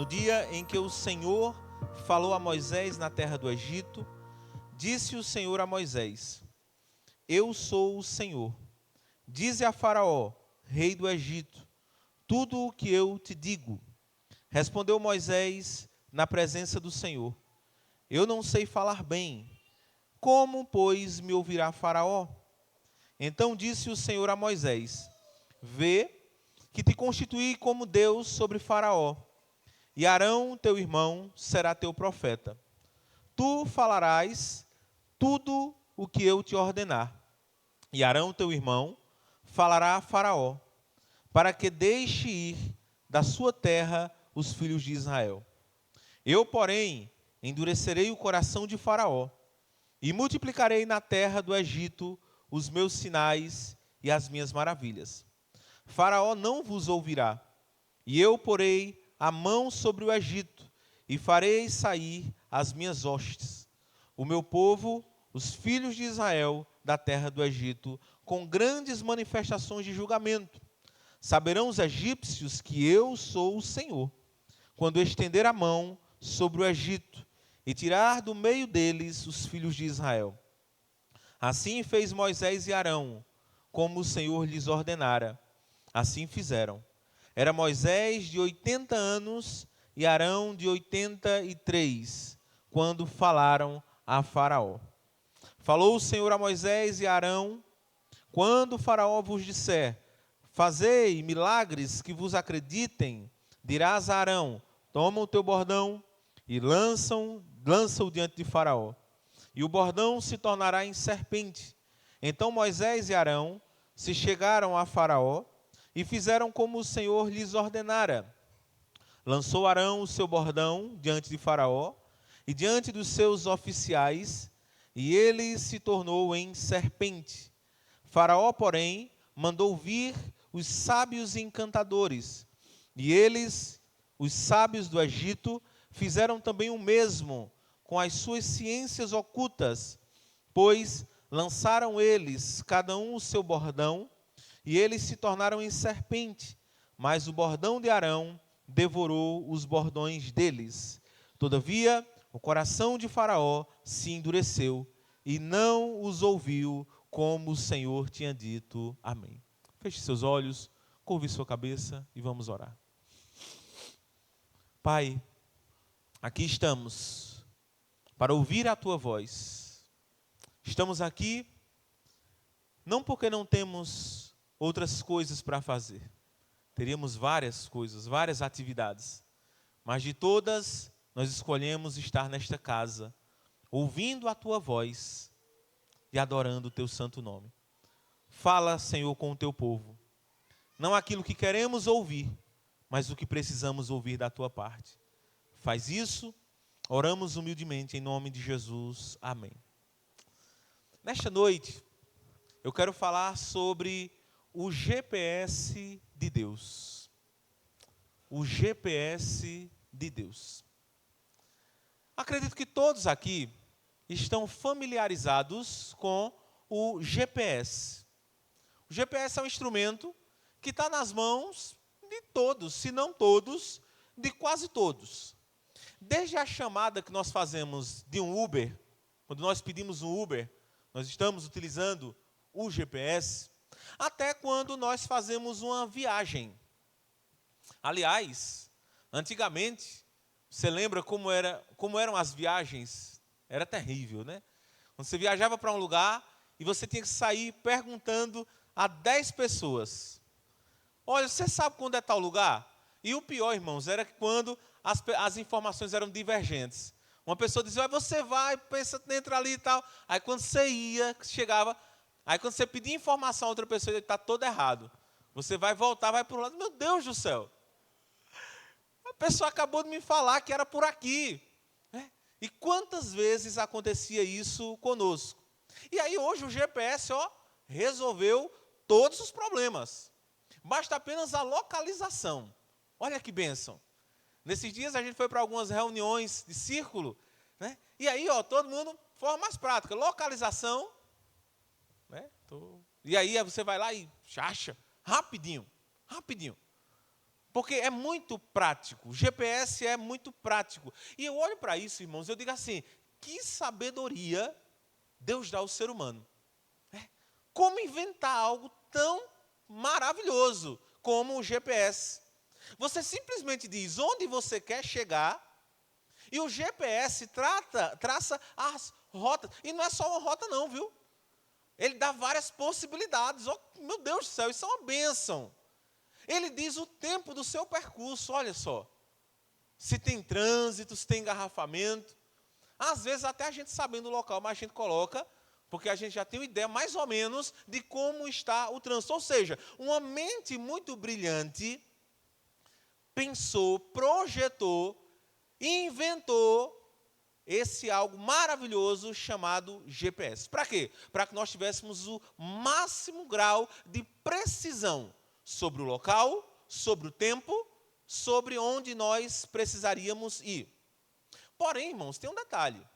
No dia em que o Senhor falou a Moisés na terra do Egito, disse o Senhor a Moisés: Eu sou o Senhor. Dize a Faraó, rei do Egito, tudo o que eu te digo. Respondeu Moisés na presença do Senhor: Eu não sei falar bem. Como, pois, me ouvirá Faraó? Então disse o Senhor a Moisés: Vê que te constituí como Deus sobre Faraó, e Arão, teu irmão, será teu profeta. Tu falarás tudo o que eu te ordenar, e Arão, teu irmão, falará a Faraó, para que deixe ir da sua terra os filhos de Israel. Eu, porém, endurecerei o coração de Faraó, e multiplicarei na terra do Egito os meus sinais e as minhas maravilhas. Faraó não vos ouvirá, e eu porei a mão sobre o Egito, e farei sair as minhas hostes, o meu povo, os filhos de Israel, da terra do Egito, com grandes manifestações de julgamento. Saberão os egípcios que eu sou o Senhor, quando estender a mão sobre o Egito, e tirar do meio deles os filhos de Israel. Assim fez Moisés e Arão, como o Senhor lhes ordenara. Assim fizeram. Era Moisés de 80 anos e Arão de 83, quando falaram a Faraó. Falou o Senhor a Moisés e a Arão: Quando Faraó vos disser, fazei milagres que vos acreditem, dirás a Arão: Toma o teu bordão e lança-o diante de Faraó, e o bordão se tornará em serpente. Então Moisés e Arão se chegaram a Faraó e fizeram como o Senhor lhes ordenara. Lançou Arão o seu bordão diante de Faraó e diante dos seus oficiais, e ele se tornou em serpente. Faraó, porém, mandou vir os sábios e encantadores, e eles, os sábios do Egito, fizeram também o mesmo com as suas ciências ocultas, pois lançaram eles, cada um o seu bordão, e eles se tornaram em serpente, mas o bordão de Arão devorou os bordões deles. Todavia, o coração de Faraó se endureceu, e não os ouviu, como o Senhor tinha dito. Amém. Feche seus olhos, curve sua cabeça e vamos orar. Pai, aqui estamos para ouvir a Tua voz. Estamos aqui não porque não temos outras coisas para fazer. Teríamos várias coisas, várias atividades. Mas de todas, nós escolhemos estar nesta casa, ouvindo a Tua voz e adorando o Teu santo nome. Fala, Senhor, com o Teu povo. Não aquilo que queremos ouvir, mas o que precisamos ouvir da Tua parte. Faz isso, oramos humildemente em nome de Jesus. Amém. Nesta noite, eu quero falar sobre o GPS de Deus. O GPS de Deus. Acredito que todos aqui estão familiarizados com o GPS. O GPS é um instrumento que está nas mãos de todos, se não todos, de quase todos. Desde a chamada que nós fazemos de um Uber, quando nós pedimos um Uber, nós estamos utilizando o GPS, até quando nós fazemos uma viagem. Aliás, antigamente, você lembra como eram as viagens? Era terrível, né? Quando você viajava para um lugar e você tinha que sair perguntando a 10 pessoas: olha, você sabe quando é tal lugar? E o pior, irmãos, era que quando as informações eram divergentes. Uma pessoa dizia: olha, você vai, pensa, entra ali e tal. Aí quando você ia, chegava, aí quando você pedia informação a outra pessoa, ele está todo errado. Você vai voltar, vai para o lado, meu Deus do céu. A pessoa acabou de me falar que era por aqui. E quantas vezes acontecia isso conosco? E aí hoje o GPS, resolveu todos os problemas. Basta apenas a localização. Olha que bênção. Nesses dias a gente foi para algumas reuniões de círculo, né? E aí, todo mundo, forma mais prática, localização, E aí você vai lá e acha, rapidinho. Porque é muito prático. O GPS é muito prático. E eu olho para isso, irmãos, eu digo assim, que sabedoria Deus dá ao ser humano. Como inventar algo tão maravilhoso como o GPS? Você simplesmente diz onde você quer chegar e o GPS traça as rotas. E não é só uma rota não, viu? Ele dá várias possibilidades. Oh, meu Deus do céu, isso é uma bênção. Ele diz o tempo do seu percurso, olha só. Se tem trânsito, se tem engarrafamento. Às vezes até a gente sabendo o local, mas a gente coloca, porque a gente já tem uma ideia mais ou menos de como está o trânsito. Ou seja, uma mente muito brilhante pensou, projetou, inventou esse algo maravilhoso chamado GPS. Para quê? Para que nós tivéssemos o máximo grau de precisão sobre o local, sobre o tempo, sobre onde nós precisaríamos ir. Porém, irmãos, tem um detalhe.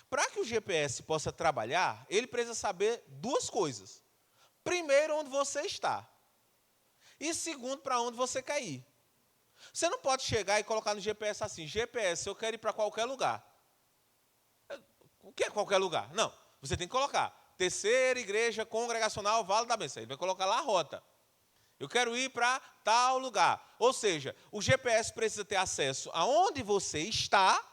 Para que o GPS possa trabalhar, ele precisa saber duas coisas. Primeiro, onde você está. E segundo, para onde você quer ir. Você não pode chegar e colocar no GPS assim, GPS, eu quero ir para qualquer lugar. O que é qualquer lugar? Não, você tem que colocar, Terceira Igreja Congregacional Vale da Bênção. Ele vai colocar lá a rota. Eu quero ir para tal lugar. Ou seja, o GPS precisa ter acesso aonde você está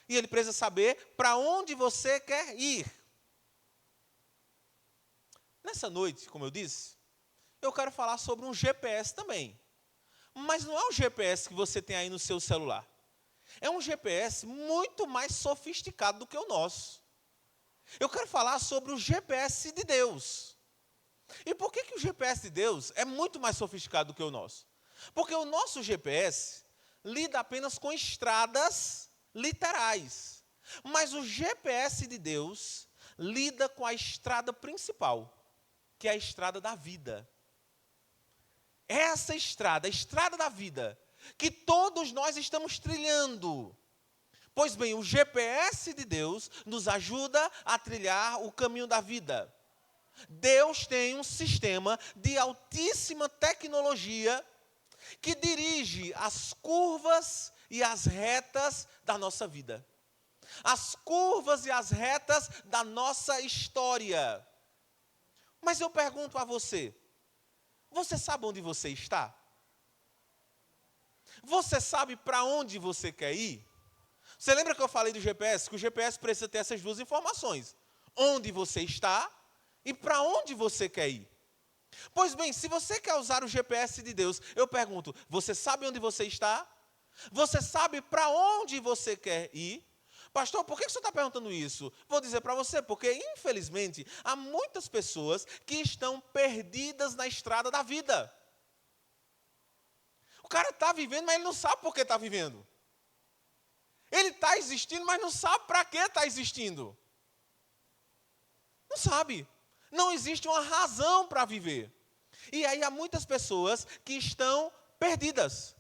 e ele precisa saber para onde você quer ir. Nessa noite, como eu disse, eu quero falar sobre um GPS também. Mas não é um GPS que você tem aí no seu celular. É um GPS muito mais sofisticado do que o nosso. Eu quero falar sobre o GPS de Deus. E por que o GPS de Deus é muito mais sofisticado do que o nosso? Porque o nosso GPS lida apenas com estradas literais. Mas o GPS de Deus lida com a estrada principal, que é a estrada da vida. Essa estrada, a estrada da vida, que todos nós estamos trilhando. Pois bem, o GPS de Deus nos ajuda a trilhar o caminho da vida. Deus tem um sistema de altíssima tecnologia que dirige as curvas e as retas da nossa vida. As curvas e as retas da nossa história. Mas eu pergunto a você, você sabe onde você está? Você sabe para onde você quer ir? Você lembra que eu falei do GPS? Que o GPS precisa ter essas duas informações. Onde você está e para onde você quer ir. Pois bem, se você quer usar o GPS de Deus, eu pergunto, você sabe onde você está? Você sabe para onde você quer ir? Pastor, por que você está perguntando isso? Vou dizer para você, porque infelizmente há muitas pessoas que estão perdidas na estrada da vida. O cara está vivendo, mas ele não sabe por que está vivendo. Ele está existindo, mas não sabe para que está existindo. Não sabe. Não existe uma razão para viver. E aí há muitas pessoas que estão perdidas.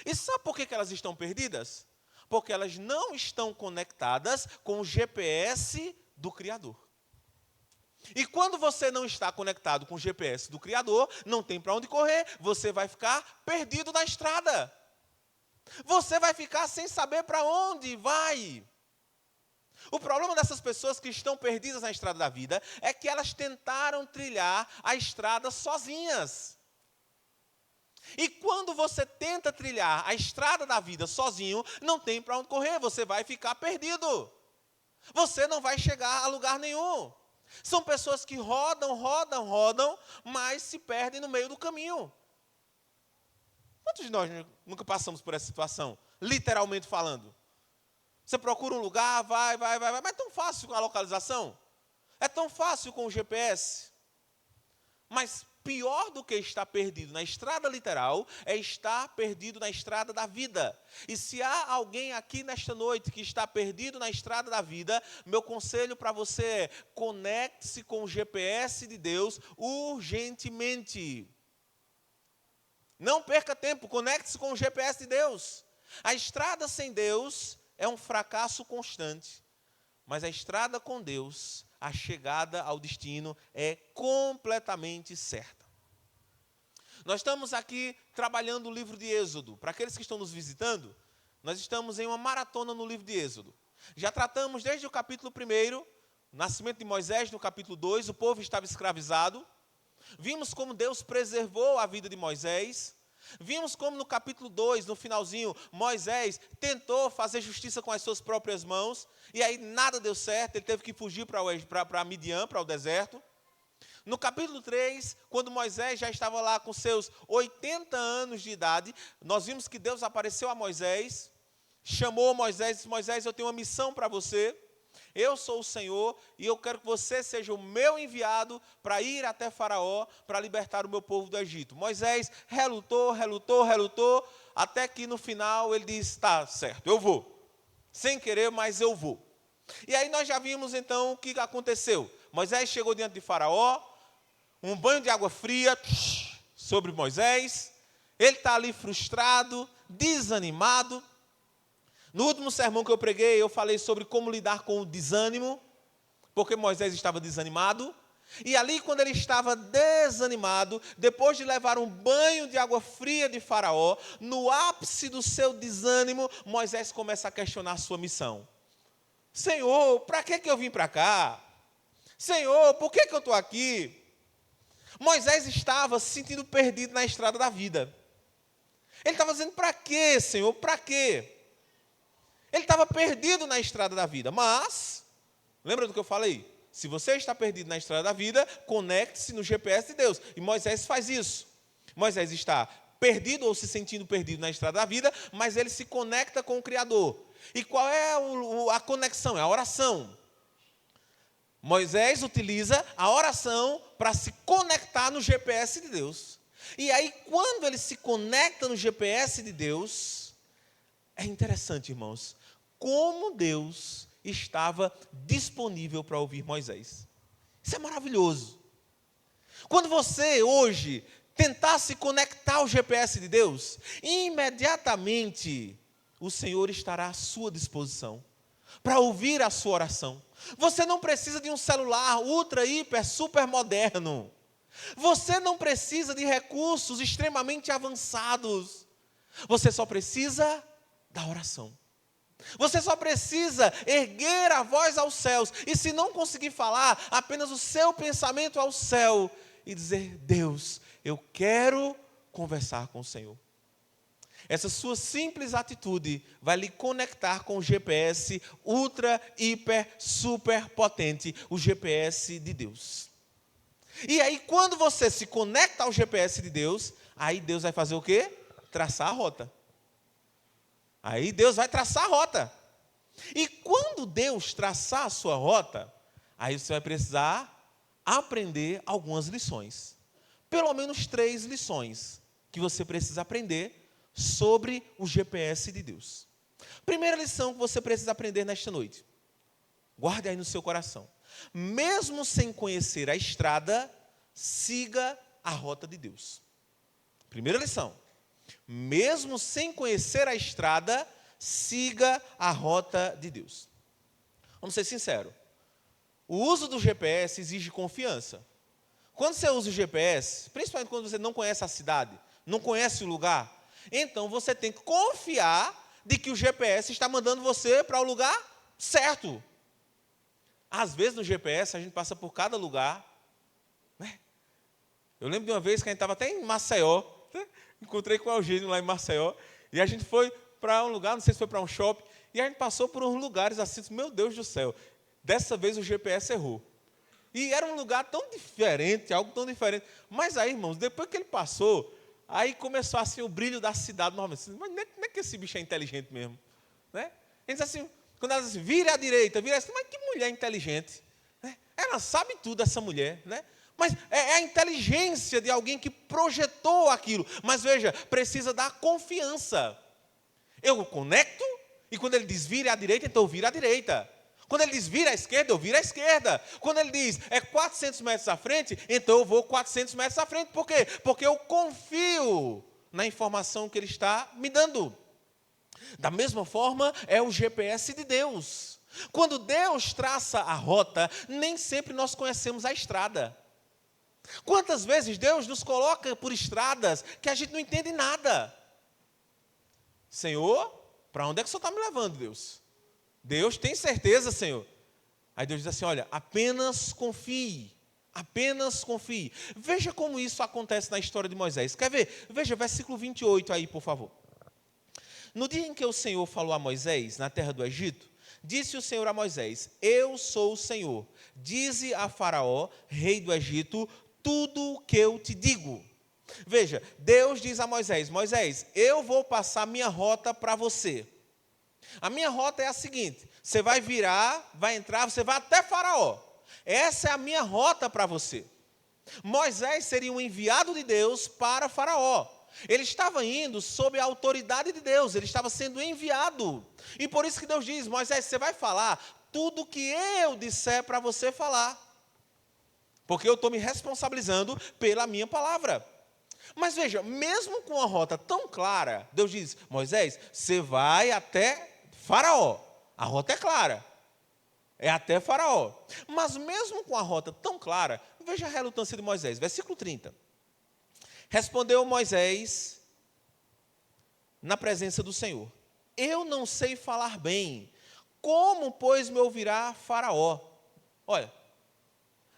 E sabe por que elas estão perdidas? Porque elas não estão conectadas com o GPS do Criador. E quando você não está conectado com o GPS do Criador, não tem para onde correr, você vai ficar perdido na estrada. Você vai ficar sem saber para onde vai. O problema dessas pessoas que estão perdidas na estrada da vida é que elas tentaram trilhar a estrada sozinhas. E quando você tenta trilhar a estrada da vida sozinho, não tem para onde correr, você vai ficar perdido. Você não vai chegar a lugar nenhum. São pessoas que rodam, mas se perdem no meio do caminho. Quantos de nós nunca passamos por essa situação, literalmente falando? Você procura um lugar, vai, mas é tão fácil com a localização. É tão fácil com o GPS. Mas pior do que estar perdido na estrada literal, é estar perdido na estrada da vida. E se há alguém aqui nesta noite que está perdido na estrada da vida, meu conselho para você é, conecte-se com o GPS de Deus urgentemente. Não perca tempo, conecte-se com o GPS de Deus. A estrada sem Deus é um fracasso constante, mas a estrada com Deus, a chegada ao destino é completamente certa. Nós estamos aqui trabalhando o livro de Êxodo. Para aqueles que estão nos visitando, nós estamos em uma maratona no livro de Êxodo. Já tratamos desde o capítulo 1, o nascimento de Moisés, no capítulo 2, o povo estava escravizado. Vimos como Deus preservou a vida de Moisés. Vimos como no capítulo 2, no finalzinho, Moisés tentou fazer justiça com as suas próprias mãos. E aí nada deu certo, ele teve que fugir para Midian, para o deserto. No capítulo 3, quando Moisés já estava lá com seus 80 anos de idade, nós vimos que Deus apareceu a Moisés, chamou Moisés e disse: Moisés, eu tenho uma missão para você. Eu sou o Senhor e eu quero que você seja o meu enviado para ir até Faraó, para libertar o meu povo do Egito. Moisés relutou, até que no final ele disse: tá certo, eu vou. Sem querer, mas eu vou. E aí nós já vimos então o que aconteceu. Moisés chegou diante de Faraó, um banho de água fria sobre Moisés. Ele está ali frustrado, desanimado. No último sermão que eu preguei, eu falei sobre como lidar com o desânimo, porque Moisés estava desanimado. E ali, quando ele estava desanimado, depois de levar um banho de água fria de Faraó, no ápice do seu desânimo, Moisés começa a questionar a sua missão. Senhor, para que eu vim para cá? Senhor, por que eu estou aqui? Moisés estava se sentindo perdido na estrada da vida. Ele estava dizendo: para quê, Senhor, para quê? Ele estava perdido na estrada da vida, mas, lembra do que eu falei? Se você está perdido na estrada da vida, conecte-se no GPS de Deus. E Moisés faz isso. Moisés está perdido ou se sentindo perdido na estrada da vida, mas ele se conecta com o Criador. E qual é a conexão? É a oração. Moisés utiliza a oração para se conectar no GPS de Deus. E aí, quando ele se conecta no GPS de Deus, é interessante, irmãos, como Deus estava disponível para ouvir Moisés. Isso é maravilhoso. Quando você hoje tentar se conectar ao GPS de Deus, imediatamente o Senhor estará à sua disposição para ouvir a sua oração. Você não precisa de um celular ultra, hiper, super moderno. Você não precisa de recursos extremamente avançados. Você só precisa da oração. Você só precisa erguer a voz aos céus. E se não conseguir falar, apenas o seu pensamento ao céu. E dizer: Deus, eu quero conversar com o Senhor. Essa sua simples atitude vai lhe conectar com o GPS ultra, hiper, super potente, o GPS de Deus. E aí, quando você se conecta ao GPS de Deus, aí Deus vai fazer o quê? Traçar a rota. Aí Deus vai traçar a rota. E quando Deus traçar a sua rota, aí você vai precisar aprender algumas lições. Pelo menos 3 lições que você precisa aprender sobre o GPS de Deus. Primeira lição que você precisa aprender nesta noite. Guarde aí no seu coração. Mesmo sem conhecer a estrada, siga a rota de Deus. Primeira lição. Mesmo sem conhecer a estrada, siga a rota de Deus. Vamos ser sinceros. O uso do GPS exige confiança. Quando você usa o GPS, principalmente quando você não conhece a cidade, não conhece o lugar, então você tem que confiar de que o GPS está mandando você para o lugar certo. Às vezes no GPS a gente passa por cada lugar, né? Eu lembro de uma vez que a gente estava até em Maceió, né? Encontrei com o Eugênio lá em Maceió, e a gente foi para um lugar, não sei se foi para um shopping, e a gente passou por uns lugares assim, meu Deus do céu, dessa vez o GPS errou. E era um lugar tão diferente, algo tão diferente. Mas aí, irmãos, depois que ele passou, aí começou assim o brilho da cidade novamente. Mas não é que esse bicho é inteligente mesmo, né? A gente diz assim, quando ela diz assim, vire à direita, assim, mas que mulher inteligente, né? Ela sabe tudo, essa mulher, né? Mas é a inteligência de alguém que projetou aquilo. Mas veja, precisa dar confiança. Eu conecto, e quando ele diz vire à direita, então eu viro à direita. Quando ele diz vira à esquerda, eu viro à esquerda. Quando ele diz 400 metros à frente, então eu vou 400 metros à frente. Por quê? Porque eu confio na informação que ele está me dando. Da mesma forma, é o GPS de Deus. Quando Deus traça a rota, nem sempre nós conhecemos a estrada. Quantas vezes Deus nos coloca por estradas que a gente não entende nada? Senhor, para onde é que o Senhor está me levando, Deus? Deus, tem certeza, Senhor? Aí Deus diz assim, olha, apenas confie. Apenas confie. Veja como isso acontece na história de Moisés. Quer ver? Veja, versículo 28 aí, por favor. No dia em que o Senhor falou a Moisés, na terra do Egito, disse o Senhor a Moisés, eu sou o Senhor. Dize a Faraó, rei do Egito, tudo o que eu te digo. Veja, Deus diz a Moisés, Moisés, eu vou passar minha rota para você. A minha rota é a seguinte, você vai virar, vai entrar, você vai até Faraó. Essa é a minha rota para você. Moisés seria um enviado de Deus para Faraó. Ele estava indo sob a autoridade de Deus, ele estava sendo enviado. E por isso que Deus diz, Moisés, você vai falar tudo o que eu disser para você falar. Porque eu estou me responsabilizando pela minha palavra. Mas veja, mesmo com a rota tão clara, Deus diz, Moisés, você vai até Faraó. A rota é clara. É até Faraó. Mas mesmo com a rota tão clara, veja a relutância de Moisés. Versículo 30. Respondeu Moisés na presença do Senhor. Eu não sei falar bem. Como, pois, me ouvirá Faraó? Olha,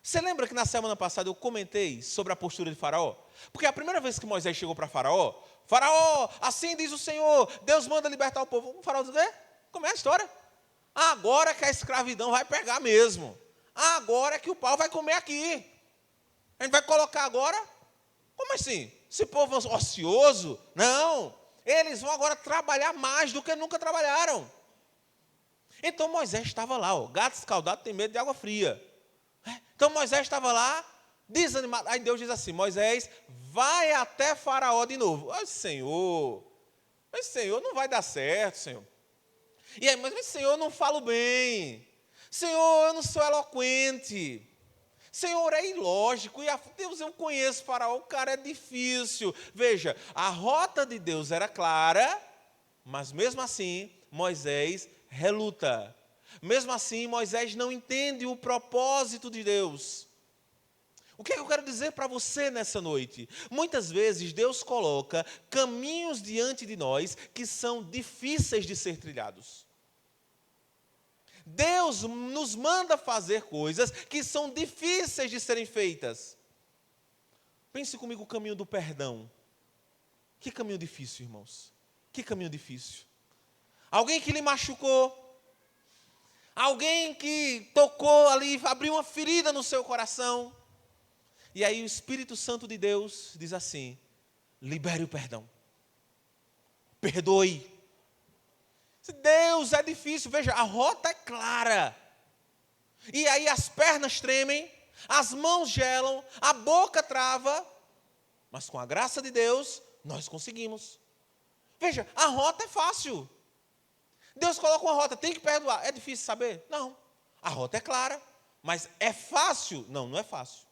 você lembra que na semana passada eu comentei sobre a postura de Faraó? Porque a primeira vez que Moisés chegou para Faraó, Faraó, assim diz o Senhor, Deus manda libertar o povo. O Faraó diz, como é a história? Agora que a escravidão vai pegar mesmo. Agora que o pau vai comer aqui. A gente vai colocar agora? Como assim? Esse povo ocioso? Não. Eles vão agora trabalhar mais do que nunca trabalharam. Então Moisés estava lá. Gato escaldado tem medo de água fria. Então Moisés estava lá, desanimado. Aí Deus diz assim, Moisés, vai até Faraó de novo. Mas Senhor, não vai dar certo, Senhor. E aí, mas Senhor, eu não falo bem. Senhor, eu não sou eloquente. Senhor, é ilógico. E Deus, eu conheço Faraó, o cara é difícil. Veja, a rota de Deus era clara, mas mesmo assim, Moisés reluta. Mesmo assim, Moisés não entende o propósito de Deus. O que é que eu quero dizer para você nessa noite? Muitas vezes Deus coloca caminhos diante de nós que são difíceis de ser trilhados. Deus nos manda fazer coisas que são difíceis de serem feitas. Pense comigo o caminho do perdão. Que caminho difícil, irmãos. Que caminho difícil. Alguém que lhe machucou. Alguém que tocou ali, abriu uma ferida no seu coração. E aí o Espírito Santo de Deus diz assim, libere o perdão. Perdoe. Deus, é difícil. Veja, a rota é clara. E aí as pernas tremem, as mãos gelam, a boca trava. Mas com a graça de Deus, nós conseguimos. Veja, a rota é fácil. Deus coloca uma rota, tem que perdoar. É difícil saber? Não. A rota é clara. Mas é fácil? Não, não é fácil.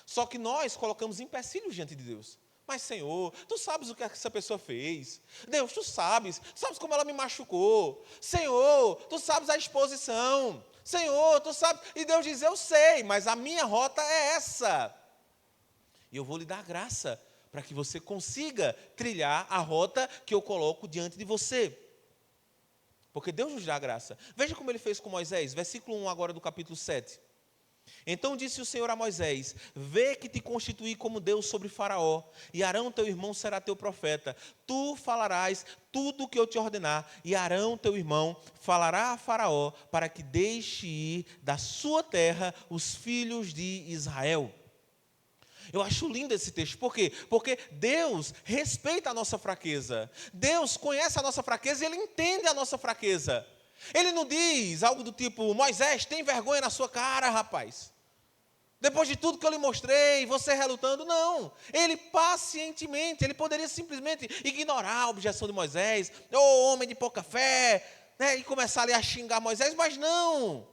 Só que nós colocamos empecilhos diante de Deus. Mas, Senhor, Tu sabes o que essa pessoa fez. Deus, Tu sabes como ela me machucou. Senhor, Tu sabes a exposição. Senhor, Tu sabes. E Deus diz, eu sei, mas a minha rota é essa. E eu vou lhe dar graça para que você consiga trilhar a rota que eu coloco diante de você. Porque Deus nos dá graça. Veja como Ele fez com Moisés. Versículo 1 agora do capítulo 7. Então disse o Senhor a Moisés, vê que te constituí como Deus sobre Faraó, e Arão teu irmão será teu profeta. Tu falarás tudo o que eu te ordenar, e Arão teu irmão falará a Faraó, para que deixe ir da sua terra os filhos de Israel. Eu acho lindo esse texto, por quê? Porque Deus respeita a nossa fraqueza. Deus conhece a nossa fraqueza e Ele entende a nossa fraqueza. Ele não diz algo do tipo, Moisés, tem vergonha na sua cara, rapaz. Depois de tudo que eu lhe mostrei, você relutando. Não, Ele pacientemente, Ele poderia simplesmente ignorar a objeção de Moisés, homem de pouca fé, né, e começar ali a xingar Moisés, mas não.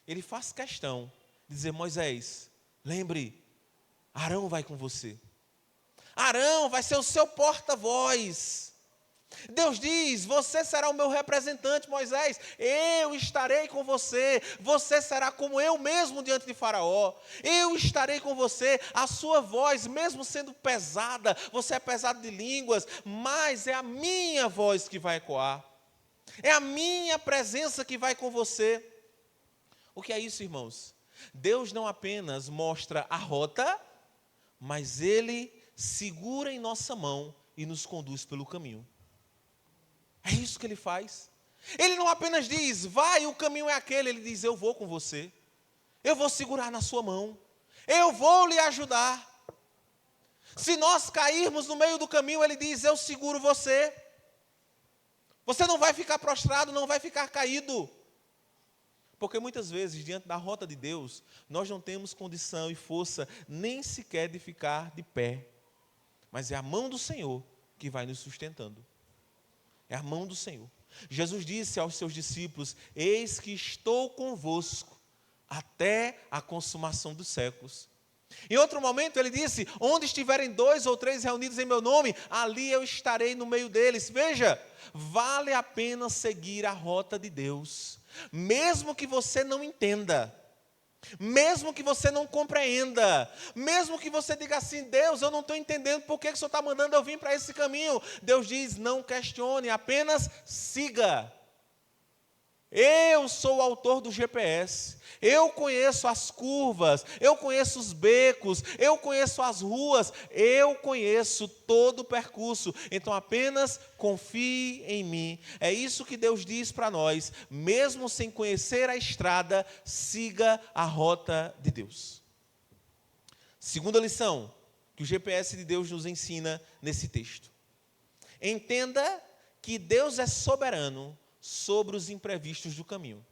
Ele faz questão de dizer, Moisés, lembre, Arão vai com você. Arão vai ser o seu porta-voz. Deus diz: você será o meu representante, Moisés, eu estarei com você, você será como eu mesmo diante de Faraó, eu estarei com você, a sua voz, mesmo sendo pesada, você é pesado de línguas, mas é a minha voz que vai ecoar, é a minha presença que vai com você. O que é isso, irmãos? Deus não apenas mostra a rota, mas Ele segura em nossa mão e nos conduz pelo caminho. É isso que Ele faz. Ele não apenas diz, vai, o caminho é aquele. Ele diz, eu vou com você. Eu vou segurar na sua mão. Eu vou lhe ajudar. Se nós cairmos no meio do caminho, Ele diz, eu seguro você. Você não vai ficar prostrado, não vai ficar caído. Porque muitas vezes, diante da rota de Deus, nós não temos condição e força nem sequer de ficar de pé. Mas é a mão do Senhor que vai nos sustentando. É a mão do Senhor. Jesus disse aos seus discípulos, eis que estou convosco até a consumação dos séculos. Em outro momento ele disse, onde estiverem 2 ou 3 reunidos em meu nome, ali eu estarei no meio deles. Veja, vale a pena seguir a rota de Deus, mesmo que você não entenda, mesmo que você não compreenda, mesmo que você diga assim, Deus, eu não estou entendendo por que o Senhor está mandando eu vir para esse caminho. Deus diz, não questione, apenas siga. Eu sou o autor do GPS, eu conheço as curvas, eu conheço os becos, eu conheço as ruas, eu conheço todo o percurso, então apenas confie em mim. É isso que Deus diz para nós, mesmo sem conhecer a estrada, siga a rota de Deus. Segunda lição que o GPS de Deus nos ensina nesse texto. Entenda que Deus é soberano sobre os imprevistos do caminho.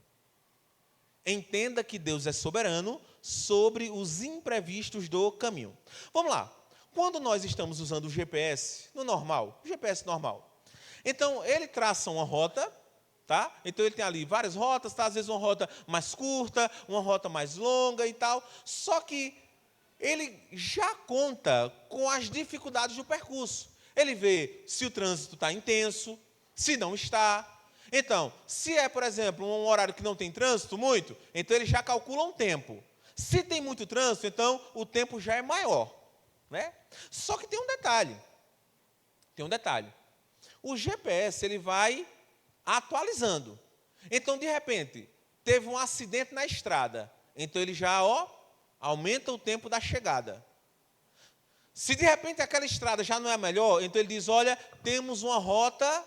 Entenda que Deus é soberano sobre os imprevistos do caminho. Vamos lá. Quando nós estamos usando o GPS, no normal, o GPS normal, então ele traça uma rota, tá? Então ele tem ali várias rotas, tá? Às vezes uma rota mais curta, uma rota mais longa e tal. Só que ele já conta com as dificuldades do percurso. Ele vê se o trânsito está intenso, se não está. Então, se é, por exemplo, um horário que não tem trânsito muito, então ele já calcula um tempo. Se tem muito trânsito, então o tempo já é maior, né? Só que tem um detalhe. O GPS, ele vai atualizando. Então, de repente, teve um acidente na estrada. Então ele já, aumenta o tempo da chegada. Se de repente aquela estrada já não é melhor, então ele diz, olha, temos uma rota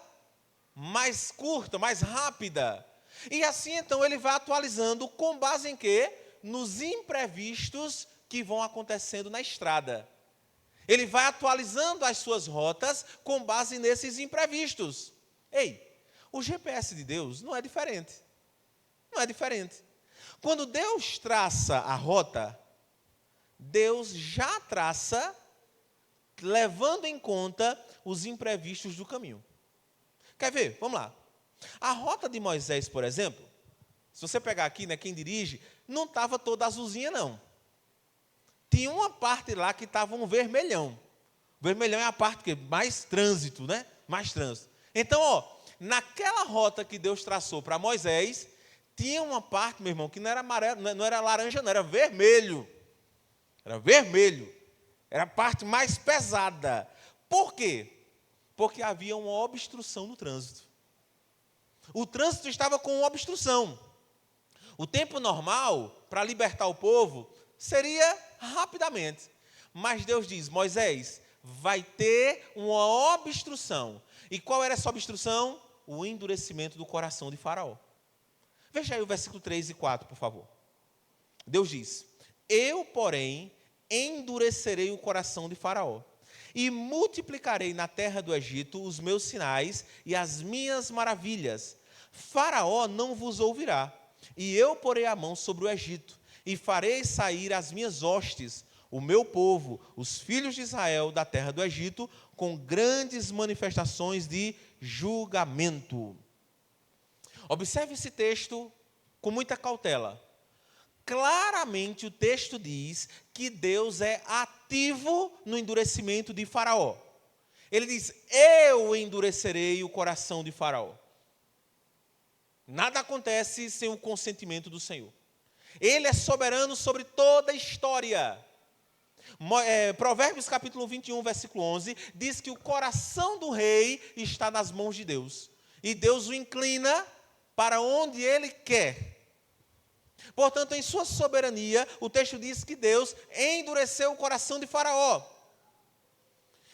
mais curta, mais rápida. E assim, então, ele vai atualizando com base em quê? Nos imprevistos que vão acontecendo na estrada. Ele vai atualizando as suas rotas com base nesses imprevistos. Ei, o GPS de Deus não é diferente. Não é diferente. Quando Deus traça a rota, Deus já traça, levando em conta os imprevistos do caminho. Quer ver? Vamos lá. A rota de Moisés, por exemplo, se você pegar aqui, né, quem dirige, não estava toda azulzinha, não. Tinha uma parte lá que estava um vermelhão. O vermelhão é a parte que mais trânsito, né? Mais trânsito. Então, naquela rota que Deus traçou para Moisés, tinha uma parte, meu irmão, que não era amarelo, não era laranja, não, era vermelho. Era vermelho. Era a parte mais pesada. Por quê? Porque havia uma obstrução no trânsito. O trânsito estava com uma obstrução. O tempo normal, para libertar o povo, seria rapidamente. Mas Deus diz, Moisés, vai ter uma obstrução. E qual era essa obstrução? O endurecimento do coração de Faraó. Veja aí o versículo 3 e 4, por favor. Deus diz, eu, porém, endurecerei o coração de Faraó. E multiplicarei na terra do Egito os meus sinais e as minhas maravilhas. Faraó não vos ouvirá, e eu porei a mão sobre o Egito, e farei sair as minhas hostes, o meu povo, os filhos de Israel, da terra do Egito, com grandes manifestações de julgamento. Observe esse texto com muita cautela. Claramente o texto diz que Deus é ativo no endurecimento de Faraó. Ele diz: eu endurecerei o coração de Faraó. Nada acontece sem o consentimento do Senhor. Ele é soberano sobre toda a história. Provérbios capítulo 21, versículo 11, diz que o coração do rei está nas mãos de Deus. E Deus o inclina para onde Ele quer. Portanto, em sua soberania, o texto diz que Deus endureceu o coração de Faraó.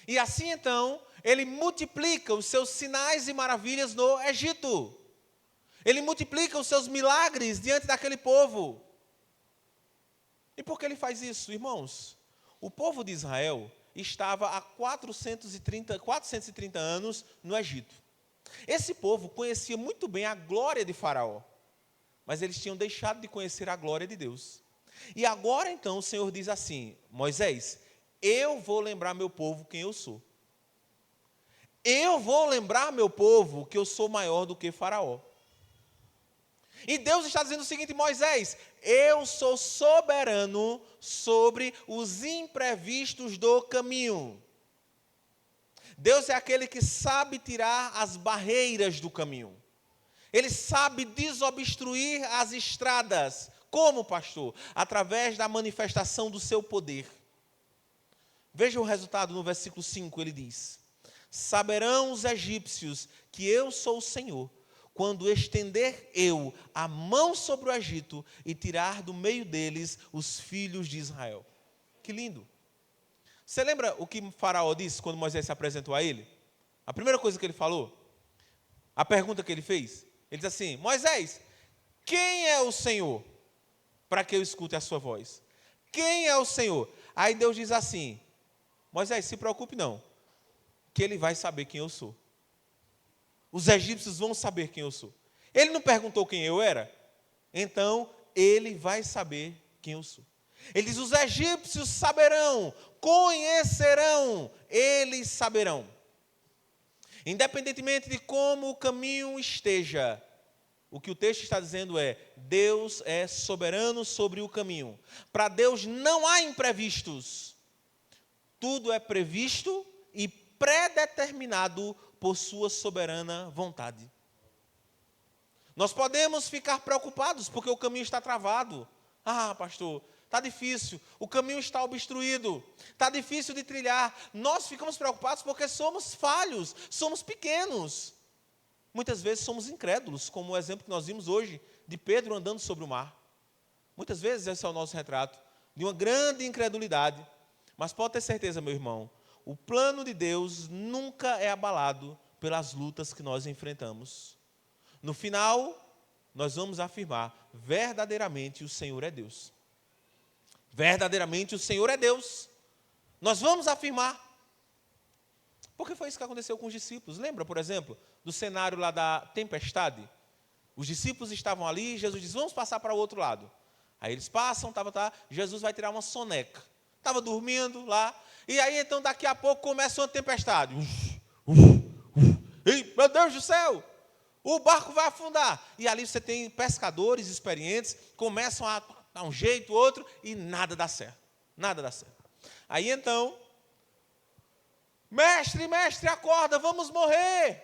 E assim então, Ele multiplica os seus sinais e maravilhas no Egito. Ele multiplica os seus milagres diante daquele povo. E por que Ele faz isso, irmãos? O povo de Israel estava há 430 anos no Egito. Esse povo conhecia muito bem a glória de Faraó, mas eles tinham deixado de conhecer a glória de Deus. E agora então o Senhor diz assim: Moisés, eu vou lembrar meu povo quem eu sou. Eu vou lembrar meu povo que eu sou maior do que Faraó. E Deus está dizendo o seguinte: Moisés, eu sou soberano sobre os imprevistos do caminho. Deus é aquele que sabe tirar as barreiras do caminho. Ele sabe desobstruir as estradas. Como, pastor? Através da manifestação do seu poder. Veja o resultado no versículo 5, ele diz: saberão os egípcios que eu sou o Senhor, quando estender eu a mão sobre o Egito e tirar do meio deles os filhos de Israel. Que lindo! Você lembra o que Faraó disse quando Moisés se apresentou a ele? A primeira coisa que ele falou, a pergunta que ele fez, ele diz assim: Moisés, quem é o Senhor para que eu escute a sua voz? Quem é o Senhor? Aí Deus diz assim: Moisés, se preocupe não, que ele vai saber quem eu sou. Os egípcios vão saber quem eu sou. Ele não perguntou quem eu era? Então, ele vai saber quem eu sou. Ele diz: os egípcios saberão, conhecerão, eles saberão. Independentemente de como o caminho esteja, o que o texto está dizendo é: Deus é soberano sobre o caminho. Para Deus não há imprevistos. Tudo é previsto e predeterminado por sua soberana vontade. Nós podemos ficar preocupados porque o caminho está travado. Ah, pastor, está difícil, o caminho está obstruído, está difícil de trilhar. Nós ficamos preocupados porque somos falhos, somos pequenos. Muitas vezes somos incrédulos, como o exemplo que nós vimos hoje, de Pedro andando sobre o mar. Muitas vezes esse é o nosso retrato, de uma grande incredulidade. Mas pode ter certeza, meu irmão, o plano de Deus nunca é abalado pelas lutas que nós enfrentamos. No final, nós vamos afirmar: verdadeiramente o Senhor é Deus. Verdadeiramente o Senhor é Deus. Nós vamos afirmar. Porque foi isso que aconteceu com os discípulos. Lembra, por exemplo, do cenário lá da tempestade? Os discípulos estavam ali, Jesus diz: vamos passar para o outro lado. Aí eles passam, Jesus vai tirar uma soneca. Estava dormindo lá, e aí então daqui a pouco começa uma tempestade. Ei, meu Deus do céu, o barco vai afundar. E ali você tem pescadores experientes, começam a dar um jeito, outro, e nada dá certo. Nada dá certo. Aí então, mestre, acorda, vamos morrer.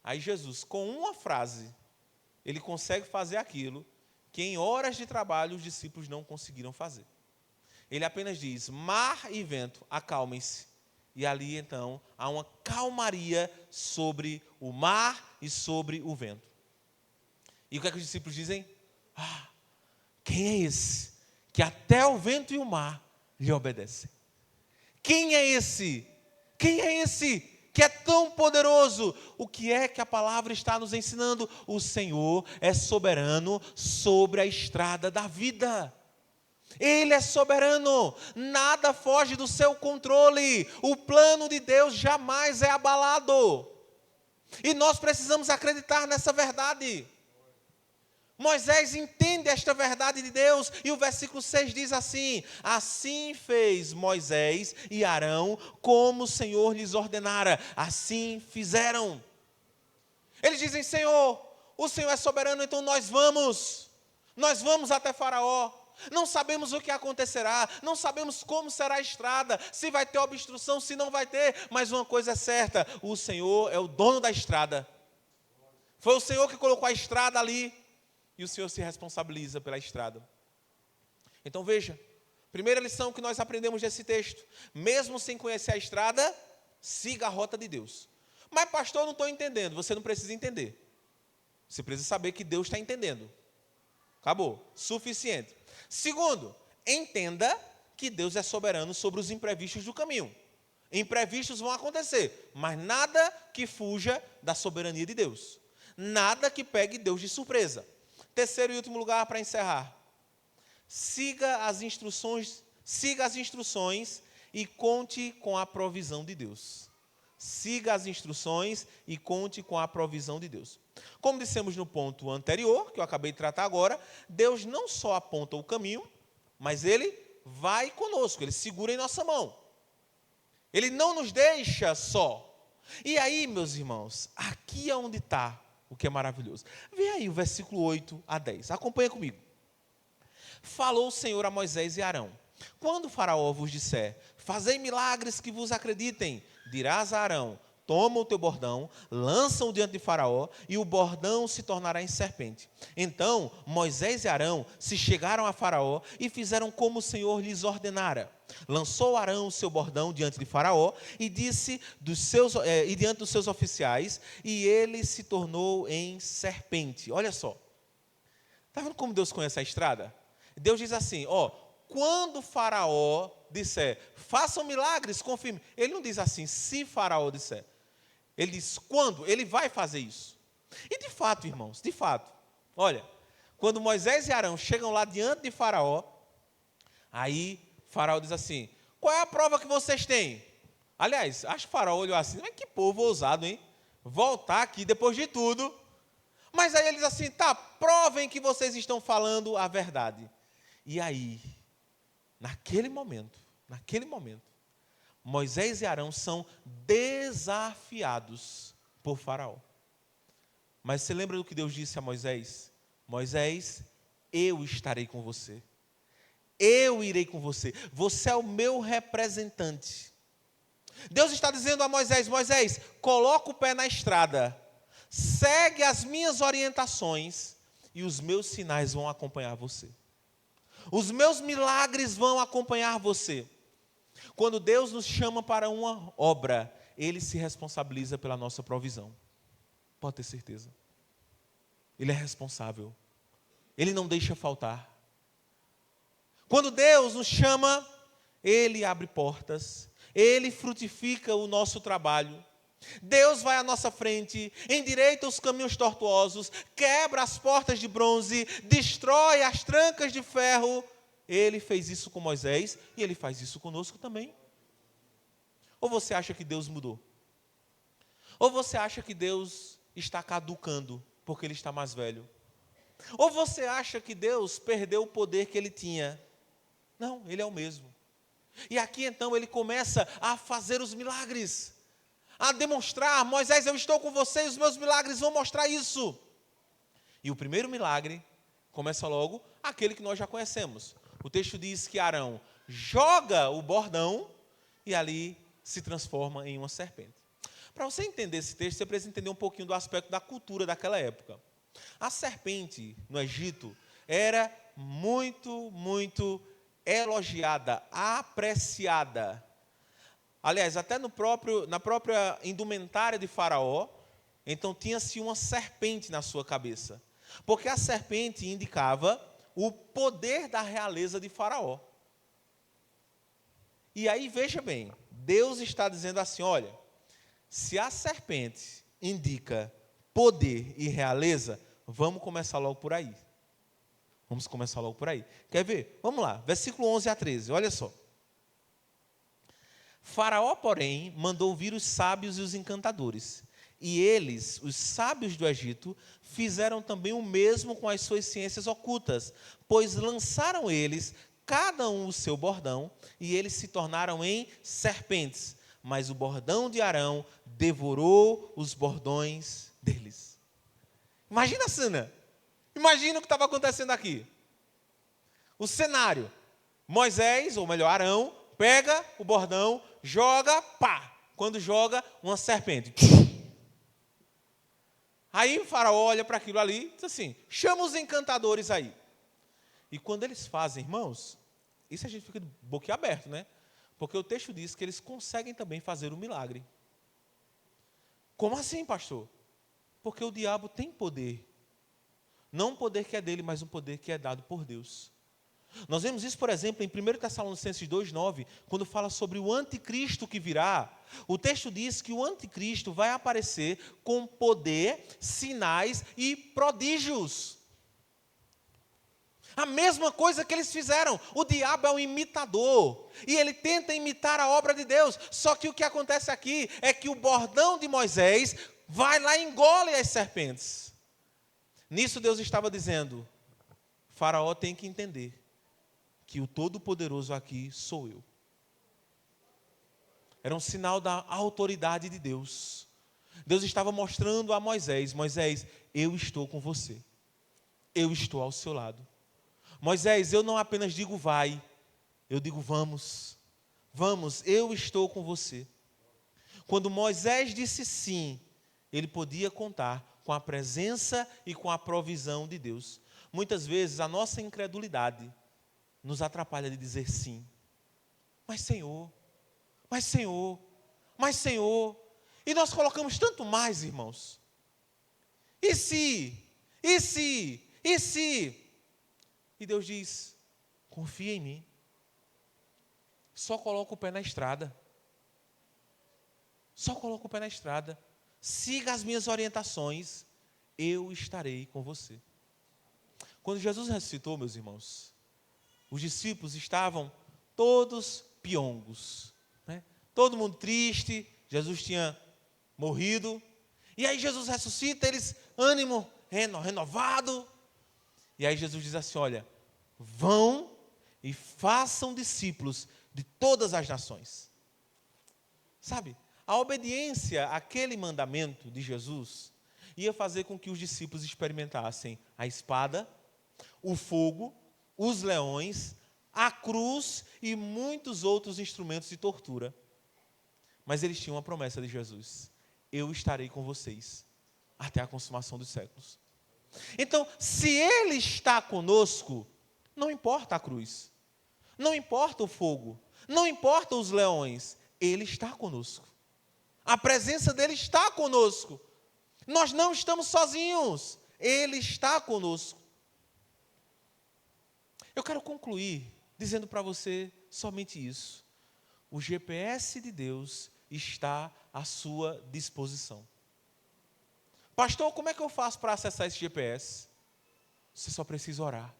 Aí Jesus, com uma frase, ele consegue fazer aquilo que em horas de trabalho os discípulos não conseguiram fazer. Ele apenas diz: mar e vento, acalmem-se. E ali, então, há uma calmaria sobre o mar e sobre o vento. E o que é que os discípulos dizem? Ah, quem é esse que até o vento e o mar lhe obedecem? Quem é esse? Quem é esse que é tão poderoso? O que é que a palavra está nos ensinando? O Senhor é soberano sobre a estrada da vida. Ele é soberano, nada foge do seu controle. O plano de Deus jamais é abalado. E nós precisamos acreditar nessa verdade. Moisés entende esta verdade de Deus, e o versículo 6 diz assim: assim fez Moisés e Arão, como o Senhor lhes ordenara, assim fizeram. Eles dizem: Senhor, o Senhor é soberano, então nós vamos até Faraó. Não sabemos o que acontecerá, não sabemos como será a estrada, se vai ter obstrução, se não vai ter, mas uma coisa é certa, o Senhor é o dono da estrada. Foi o Senhor que colocou a estrada ali, e o Senhor se responsabiliza pela estrada. Então veja, primeira lição que nós aprendemos desse texto, mesmo sem conhecer a estrada, siga a rota de Deus. Mas pastor, eu não estou entendendo, você não precisa entender. Você precisa saber que Deus está entendendo. Acabou, suficiente. Segundo, entenda que Deus é soberano sobre os imprevistos do caminho. Imprevistos vão acontecer, mas nada que fuja da soberania de Deus. Nada que pegue Deus de surpresa. Terceiro e último lugar para encerrar. Siga as instruções e conte com a provisão de Deus. Siga as instruções e conte com a provisão de Deus. Como dissemos no ponto anterior, que eu acabei de tratar agora, Deus não só aponta o caminho, mas Ele vai conosco, Ele segura em nossa mão. Ele não nos deixa só. E aí, meus irmãos, aqui é onde está o que é maravilhoso. Vê aí o versículo 8 a 10, acompanha comigo. Falou o Senhor a Moisés e Arão: quando o Faraó vos disser, fazei milagres que vos acreditem, dirás a Arão: toma o teu bordão, lança-o diante de Faraó, e o bordão se tornará em serpente. Então Moisés e Arão se chegaram a Faraó e fizeram como o Senhor lhes ordenara. Lançou Arão o seu bordão diante de Faraó e disse e diante dos seus oficiais, e ele se tornou em serpente. Olha só, está vendo como Deus conhece a estrada? Deus diz assim, quando Faraó disser, façam milagres, confirme. Ele não diz assim, se Faraó disser. Ele diz, quando? Ele vai fazer isso. E de fato, irmãos, de fato, olha, quando Moisés e Arão chegam lá diante de Faraó, aí Faraó diz assim, qual é a prova que vocês têm? Aliás, acho que Faraó olhou assim, mas que povo ousado, hein? Voltar aqui depois de tudo. Mas aí ele diz assim, tá, provem que vocês estão falando a verdade. E aí, naquele momento, Moisés e Arão são desafiados por Faraó. Mas você lembra do que Deus disse a Moisés? Moisés, eu estarei com você. Eu irei com você. Você é o meu representante. Deus está dizendo a Moisés, Moisés, coloca o pé na estrada, segue as minhas orientações e os meus sinais vão acompanhar você. Os meus milagres vão acompanhar você. Quando Deus nos chama para uma obra, Ele se responsabiliza pela nossa provisão. Pode ter certeza. Ele é responsável. Ele não deixa faltar. Quando Deus nos chama, Ele abre portas. Ele frutifica o nosso trabalho. Deus vai à nossa frente, endireita os caminhos tortuosos, quebra as portas de bronze, destrói as trancas de ferro. Ele fez isso com Moisés e Ele faz isso conosco também. Ou você acha que Deus mudou? Ou você acha que Deus está caducando porque Ele está mais velho? Ou você acha que Deus perdeu o poder que Ele tinha? Não, Ele é o mesmo. E aqui então Ele começa a fazer os milagres, a demonstrar, Moisés, eu estou com você e os meus milagres vão mostrar isso. E o primeiro milagre começa logo aquele que nós já conhecemos. O texto diz que Arão joga o bordão e ali se transforma em uma serpente. Para você entender esse texto, você precisa entender um pouquinho do aspecto da cultura daquela época. A serpente no Egito era muito, muito elogiada, apreciada. Aliás, até na própria indumentária de Faraó, então tinha-se uma serpente na sua cabeça. Porque a serpente indicava o poder da realeza de Faraó. E aí, veja bem, Deus está dizendo assim, olha, se a serpente indica poder e realeza, vamos começar logo por aí. Vamos começar logo por aí. Quer ver? Vamos lá, versículo 11 a 13, olha só. Faraó, porém, mandou vir os sábios e os encantadores. E eles, os sábios do Egito, fizeram também o mesmo com as suas ciências ocultas, pois lançaram eles, cada um o seu bordão, e eles se tornaram em serpentes. Mas o bordão de Arão devorou os bordões deles. Imagina a cena. Imagina o que estava acontecendo aqui. O cenário: Moisés, ou melhor, Arão, pega o bordão, joga, pá. Quando joga, uma serpente. Aí o faraó olha para aquilo ali e diz assim: chama os encantadores aí. E quando eles fazem, irmãos, isso a gente fica de boquiaberto, né? Porque o texto diz que eles conseguem também fazer um milagre. Como assim, pastor? Porque o diabo tem poder. Não um poder que é dele, mas um poder que é dado por Deus. Nós vemos isso, por exemplo, em 1 Tessalonicenses 2,9, quando fala sobre o anticristo que virá. O texto diz que o anticristo vai aparecer com poder, sinais e prodígios. A mesma coisa que eles fizeram. O diabo é um imitador. E ele tenta imitar a obra de Deus. Só que o que acontece aqui é que o bordão de Moisés vai lá e engole as serpentes. Nisso Deus estava dizendo: Faraó tem que entender que o Todo-Poderoso aqui sou eu. Era um sinal da autoridade de Deus. Deus estava mostrando a Moisés: Moisés, eu estou com você. Eu estou ao seu lado. Moisés, eu não apenas digo vai, eu digo vamos. Vamos, eu estou com você. Quando Moisés disse sim, ele podia contar com a presença e com a provisão de Deus. Muitas vezes a nossa incredulidade nos atrapalha de dizer sim. Mas Senhor, mas Senhor, mas Senhor. E nós colocamos tanto mais, irmãos. E se? E se? E se? E Deus diz: confia em mim. Só coloca o pé na estrada. Só coloca o pé na estrada. Siga as minhas orientações. Eu estarei com você. Quando Jesus ressuscitou, meus irmãos, os discípulos estavam todos piongos, né? Todo mundo triste. Jesus tinha morrido. E aí Jesus ressuscita, eles, ânimo renovado. E aí Jesus diz assim: olha, vão e façam discípulos de todas as nações. Sabe, a obediência àquele mandamento de Jesus ia fazer com que os discípulos experimentassem a espada, o fogo, os leões, a cruz e muitos outros instrumentos de tortura. Mas eles tinham uma promessa de Jesus: eu estarei com vocês até a consumação dos séculos. Então, se Ele está conosco, não importa a cruz, não importa o fogo, não importa os leões, Ele está conosco. A presença dEle está conosco. Nós não estamos sozinhos, Ele está conosco. Eu quero concluir dizendo para você somente isso: o GPS de Deus está à sua disposição. Pastor, como é que eu faço para acessar esse GPS? Você só precisa orar.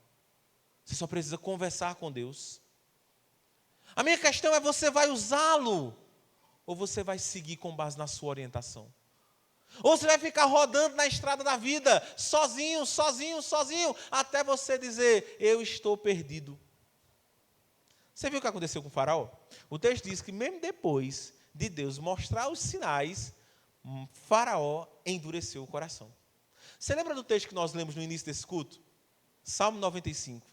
Você só precisa conversar com Deus. A minha questão é: você vai usá-lo? Ou você vai seguir com base na sua orientação? Ou você vai ficar rodando na estrada da vida, sozinho, sozinho, sozinho, até você dizer: eu estou perdido. Você viu o que aconteceu com o faraó? O texto diz que mesmo depois de Deus mostrar os sinais, Faraó endureceu o coração. Você lembra do texto que nós lemos no início desse culto? Salmo 95.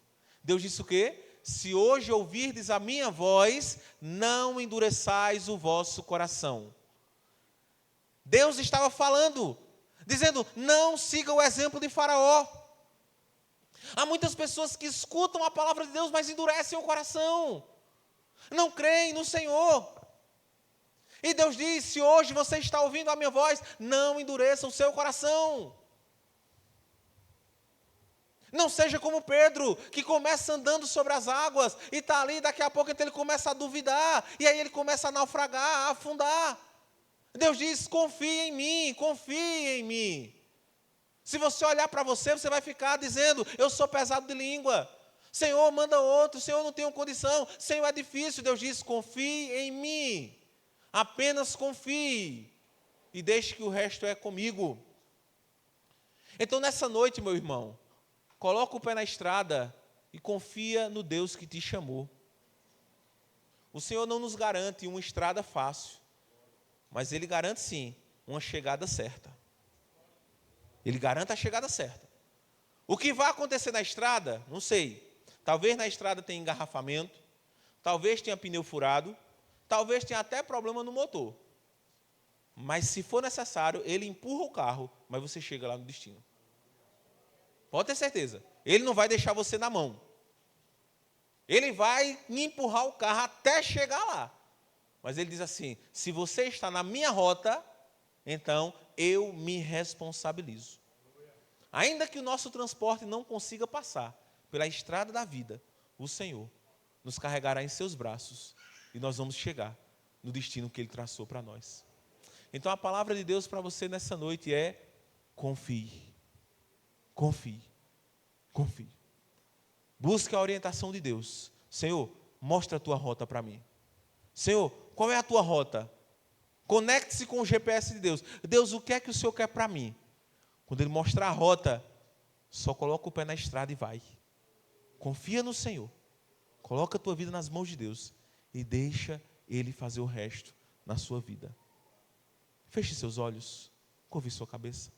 Deus disse o quê? Se hoje ouvirdes a minha voz, não endureçais o vosso coração. Deus estava falando, dizendo: não siga o exemplo de Faraó. Há muitas pessoas que escutam a palavra de Deus, mas endurecem o coração. Não creem no Senhor. E Deus diz: se hoje você está ouvindo a minha voz, não endureça o seu coração. Não seja como Pedro, que começa andando sobre as águas, e está ali, daqui a pouco então ele começa a duvidar, e aí ele começa a naufragar, a afundar. Deus diz: confie em mim, confie em mim. Se você olhar para você, você vai ficar dizendo: eu sou pesado de língua. Senhor, manda outro, Senhor, não tenho condição, Senhor, é difícil. Deus diz: confie em mim. Apenas confie e deixe que o resto é comigo. Então, nessa noite, meu irmão, coloca o pé na estrada e confia no Deus que te chamou. O Senhor não nos garante uma estrada fácil, mas Ele garante sim uma chegada certa. Ele garante a chegada certa. O que vai acontecer na estrada, não sei. Talvez na estrada tenha engarrafamento, talvez tenha pneu furado, talvez tenha até problema no motor. Mas se for necessário, ele empurra o carro, mas você chega lá no destino. Pode ter certeza. Ele não vai deixar você na mão. Ele vai empurrar o carro até chegar lá. Mas ele diz assim: se você está na minha rota, então eu me responsabilizo. Ainda que o nosso transporte não consiga passar pela estrada da vida, o Senhor nos carregará em seus braços e nós vamos chegar no destino que Ele traçou para nós. Então a palavra de Deus para você nessa noite é: confie, confie, confie. Busque a orientação de Deus. Senhor, mostra a tua rota para mim. Senhor, qual é a tua rota? Conecte-se com o GPS de Deus. Deus, o que é que o Senhor quer para mim? Quando Ele mostrar a rota, só coloca o pé na estrada e vai. Confia no Senhor. Coloca a tua vida nas mãos de Deus e deixa Ele fazer o resto na sua vida. Feche seus olhos, curve sua cabeça.